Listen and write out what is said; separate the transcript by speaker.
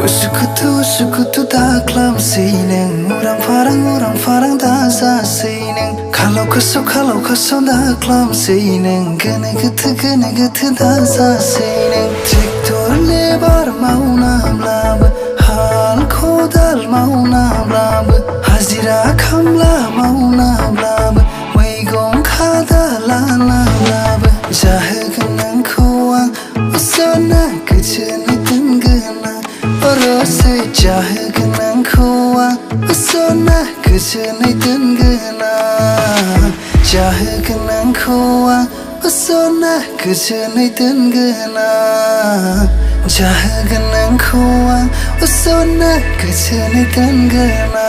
Speaker 1: Uskutu taklam seineng Urang farang da za seineng Kalau kaso taklam seineng Gene gitu da za seineng Traktor lebar mau namlab Hal kodal mau namlab Hazira kamla mau namlab Waigong kada la namlab Jahagan kuang Usana keceni tenggena Orose jahagan kuang Usana keceni tenggena Jahagan kuang Usana keceni tenggena Jahagan kuang Usana keceni tenggena